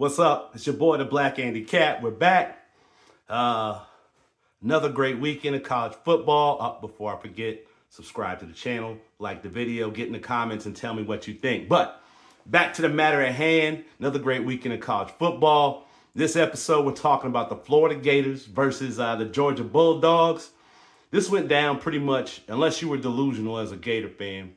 What's up? It's your boy, the Black Andy Cat. We're back. Another great weekend of college football. Before I forget, subscribe to the channel, like the video, get in the comments, and tell me what you think. But back to the matter at hand. Another great weekend of college football. This episode, we're talking about the Florida Gators versus the Georgia Bulldogs. This went down pretty much, unless you were delusional as a Gator fan,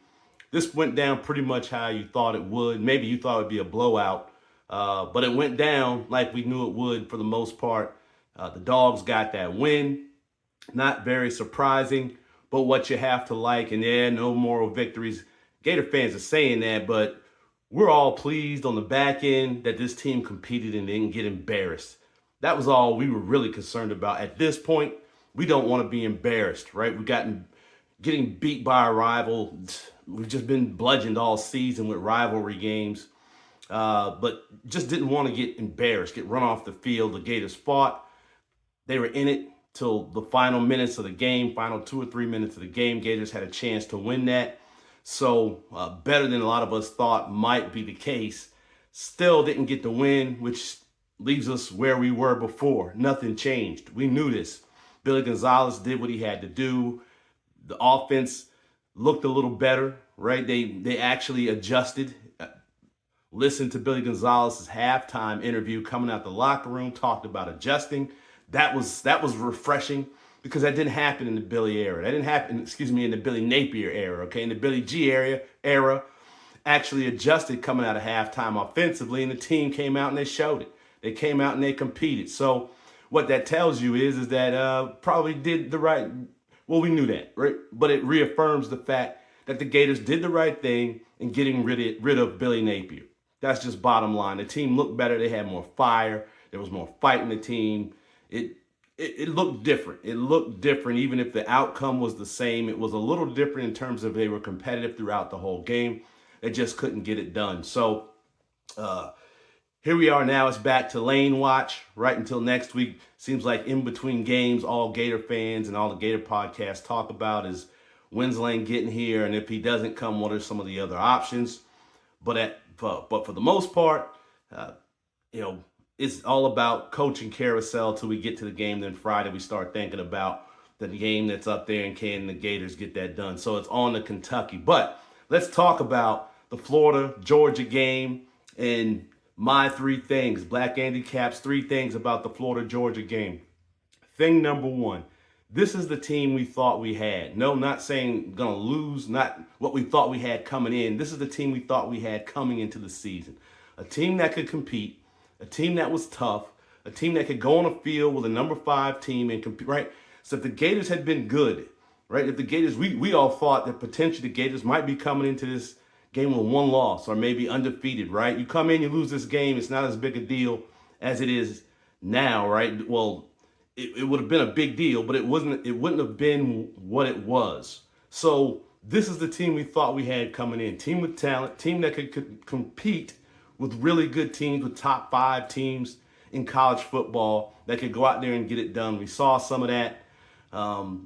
this went down pretty much how you thought it would. Maybe you thought it would be a blowout. But it went down like we knew it would for the most part. The Dogs got that win. Not very surprising, but what you have to like, and no moral victories. Gator fans are saying that, but we're all pleased on the back end that this team competed and didn't get embarrassed. That was all we were really concerned about. At this point, we don't want to be embarrassed, right? We've getting beat by a rival. We've just been bludgeoned all season with rivalry games. But just didn't want to get embarrassed, get run off the field. The Gators fought. They were in it till the final minutes of the game, final 2 or 3 minutes of the game. Gators had a chance to win that. So better than a lot of us thought might be the case. Still didn't get the win, which leaves us where we were before. Nothing changed. We knew this. Billy Gonzalez did what he had to do. The offense looked a little better, right? They actually adjusted. Listened to Billy Gonzalez's halftime interview coming out the locker room, talked about adjusting. That was refreshing because that didn't happen in the Billy era. That didn't happen, in the Billy Napier era, okay? In the Billy G era, actually adjusted coming out of halftime offensively, and the team came out and they showed it. They came out and they competed. So what that tells you is that probably did the right, well, we knew that, right? But it reaffirms the fact that the Gators did the right thing in getting rid of Billy Napier. That's just bottom line. The team looked better. They had more fire. There was more fight in the team. It looked different. It looked different even if the outcome was the same. It was a little different in terms of they were competitive throughout the whole game. They just couldn't get it done. So here we are now. It's back to Lane Watch right until next week. Seems like in between games, all Gator fans and all the Gator podcasts talk about is when's Lane getting here, and if he doesn't come, what are some of the other options? But for the most part, it's all about coaching carousel till we get to the game. Then Friday we start thinking about the game that's up there and can the Gators get that done. So it's on to Kentucky. But let's talk about the Florida-Georgia game and my 3 things, Black Andy Cap's 3 things about the Florida-Georgia game. Thing number 1. This is the team we thought we had. No, not saying gonna lose, not what we thought we had coming in. This is the team we thought we had coming into the season. A team that could compete, a team that was tough, a team that could go on a field with a number 5 team and compete, right? So if the Gators had been good, right? If the Gators, we all thought that potentially the Gators might be coming into this game with 1 loss or maybe undefeated, right? You come in, you lose this game, it's not as big a deal as it is now, right? Well, it would have been a big deal, but it wouldn't have been what it was. So this is the team we thought we had coming in. Team with talent, team that could compete with really good teams, with top 5 teams in college football that could go out there and get it done. We saw some of that.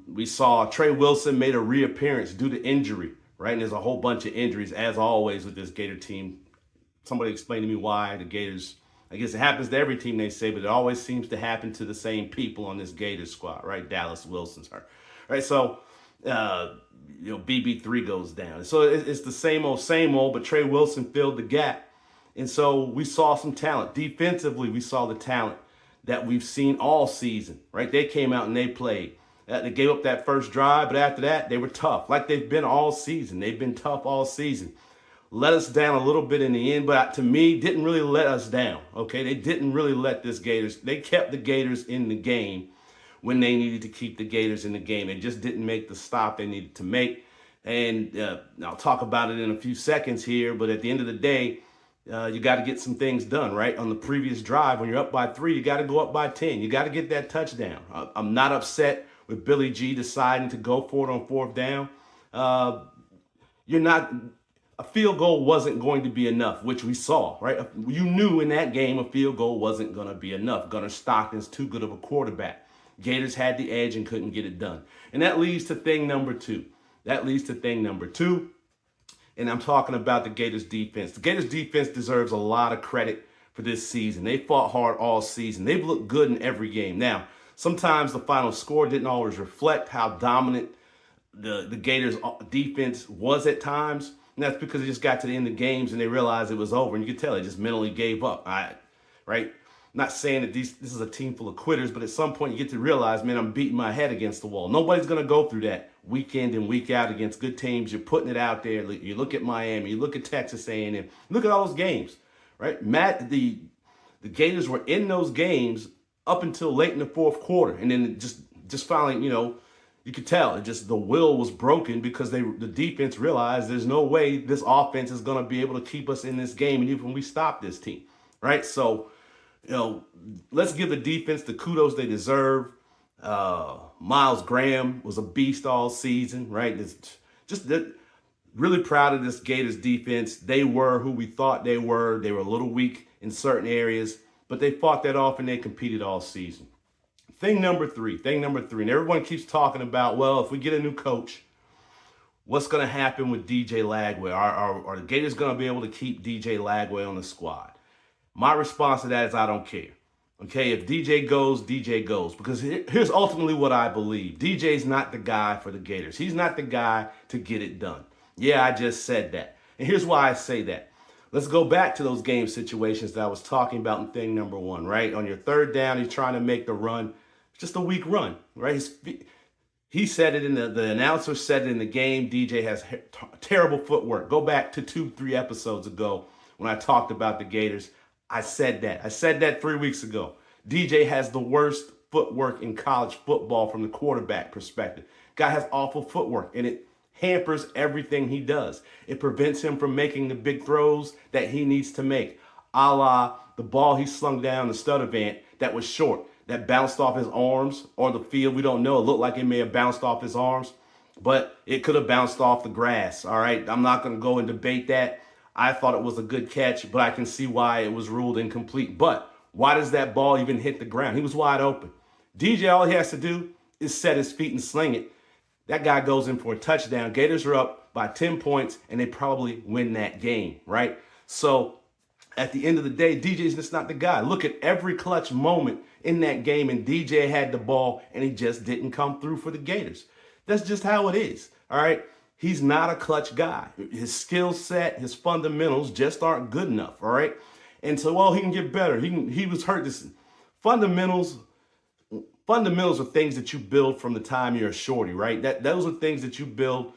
We saw Trey Wilson made a reappearance due to injury, right? And there's a whole bunch of injuries, as always, with this Gator team. Somebody explain to me why the Gators, I guess it happens to every team, they say, but it always seems to happen to the same people on this Gators squad, right? Dallas Wilson's hurt, right? So, BB3 goes down. So it's the same old, but Trey Wilson filled the gap. And so we saw some talent. Defensively, we saw the talent that we've seen all season, right? They came out and they played. They gave up that first drive, but after that, they were tough, like they've been all season. They've been tough all season. Let us down a little bit in the end, but to me, didn't really let us down, okay? They didn't really let this Gators. They kept the Gators in the game when they needed to keep the Gators in the game. They just didn't make the stop they needed to make. And I'll talk about it in a few seconds here, but at the end of the day, you got to get some things done, right? On the previous drive, when you're up by 3, you got to go up by 10. You got to get that touchdown. I'm not upset with Billy G deciding to go for it on 4th down. A field goal wasn't going to be enough, which we saw, right? You knew in that game a field goal wasn't going to be enough. Gunnar Stockton's too good of a quarterback. Gators had the edge and couldn't get it done. And that leads to thing number 2. And I'm talking about the Gators defense. The Gators defense deserves a lot of credit for this season. They fought hard all season. They've looked good in every game. Now, sometimes the final score didn't always reflect how dominant the Gators defense was at times. And that's because they just got to the end of games and they realized it was over. And you could tell they just mentally gave up. Right? Not saying that this is a team full of quitters, but at some point you get to realize, man, I'm beating my head against the wall. Nobody's going to go through that week in and week out against good teams. You're putting it out there. You look at Miami, you look at Texas A&M, look at all those games, right? The Gators were in those games up until late in the fourth quarter, and then just finally, you could tell it just the will was broken because the defense realized there's no way this offense is going to be able to keep us in this game, and even when we stop this team, right? So, let's give the defense the kudos they deserve. Miles Graham was a beast all season, right? Really proud of this Gators defense. They were who we thought they were. They were a little weak in certain areas, but they fought that off and they competed all season. Thing number three, and everyone keeps talking about, well, if we get a new coach, what's going to happen with DJ Lagway? Are the Gators going to be able to keep DJ Lagway on the squad? My response to that is I don't care. Okay, if DJ goes, DJ goes. Because here's ultimately what I believe. DJ's not the guy for the Gators. He's not the guy to get it done. Yeah, I just said that. And here's why I say that. Let's go back to those game situations that I was talking about in thing number one, right? On your third down, he's trying to make the run. Just a weak run, right? He said it the announcer said it in the game. DJ has terrible footwork. Go back to 2-3 episodes ago when I talked about the Gators. I said that 3 weeks ago. DJ has the worst footwork in college football from the quarterback perspective. Guy has awful footwork, and it hampers everything he does. It prevents him from making the big throws that he needs to make, a la the ball he slung down the Studevant that was short, that bounced off his arms or the field. We don't know. It looked like it may have bounced off his arms, but it could have bounced off the grass, all right? I'm not going to go and debate that. I thought it was a good catch, but I can see why it was ruled incomplete. But why does that ball even hit the ground? He was wide open. DJ, all he has to do is set his feet and sling it. That guy goes in for a touchdown. Gators are up by 10 points, and they probably win that game, right? So at the end of the day, DJ's just not the guy. Look at every clutch moment in that game, and DJ had the ball, and he just didn't come through for the Gators. That's just how it is, all right? He's not a clutch guy. His skill set, his fundamentals just aren't good enough, all right? And so, well, he can get better. He was hurt. Fundamentals are things that you build from the time you're a shorty, right? Those are things that you build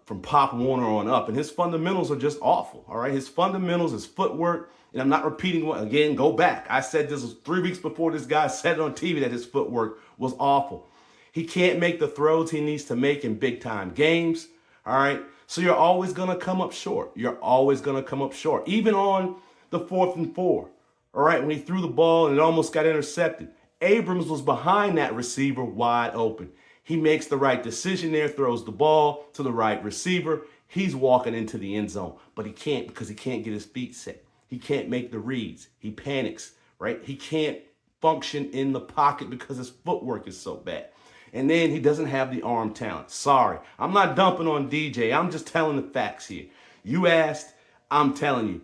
from Pop Warner on up. And his fundamentals are just awful, all right? His fundamentals, his footwork, and I'm not repeating what, again, go back. I said this was 3 weeks before this guy said it on TV that his footwork was awful. He can't make the throws he needs to make in big-time games. All right, so you're always going to come up short. You're always going to come up short. Even on the 4th and 4, all right, when he threw the ball and it almost got intercepted. Abrams was behind that receiver wide open. He makes the right decision there, throws the ball to the right receiver. He's walking into the end zone, but he can't because he can't get his feet set. He can't make the reads. He panics, right? He can't function in the pocket because his footwork is so bad. And then he doesn't have the arm talent. Sorry. I'm not dumping on DJ. I'm just telling the facts here. You asked, I'm telling you.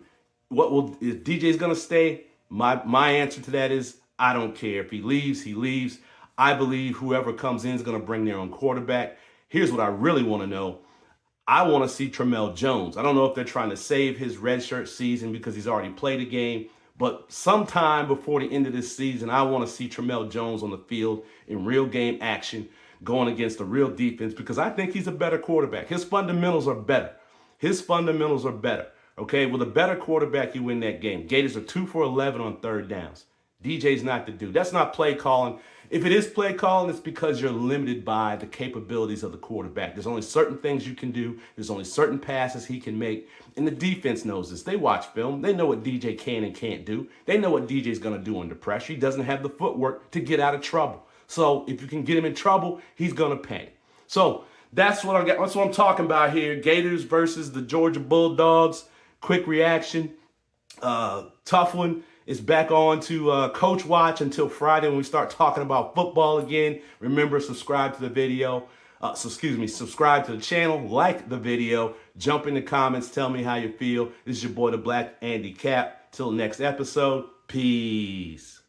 If DJ's going to stay? My answer to that is I don't care. If he leaves, he leaves. I believe whoever comes in is going to bring their own quarterback. Here's what I really want to know. I want to see Tramel Jones. I don't know if they're trying to save his redshirt season because he's already played a game. But sometime before the end of this season, I want to see Tramel Jones on the field in real game action going against a real defense because I think he's a better quarterback. His fundamentals are better. Okay, with a better quarterback, you win that game. Gators are 2 for 11 on third downs. DJ's not the dude. That's not play calling. If it is play calling, it's because you're limited by the capabilities of the quarterback. There's only certain things you can do. There's only certain passes he can make. And the defense knows this. They watch film. They know what DJ can and can't do. They know what DJ's going to do under pressure. He doesn't have the footwork to get out of trouble. So if you can get him in trouble, he's going to panic. So that's what I'm talking about here. Gators versus the Georgia Bulldogs. Quick reaction. Tough one. It's back on to Coach Watch until Friday when we start talking about football again. Remember, subscribe to the video. Subscribe to the channel, like the video, jump in the comments, tell me how you feel. This is your boy, the Black Andy Cap. Till next episode, Peace.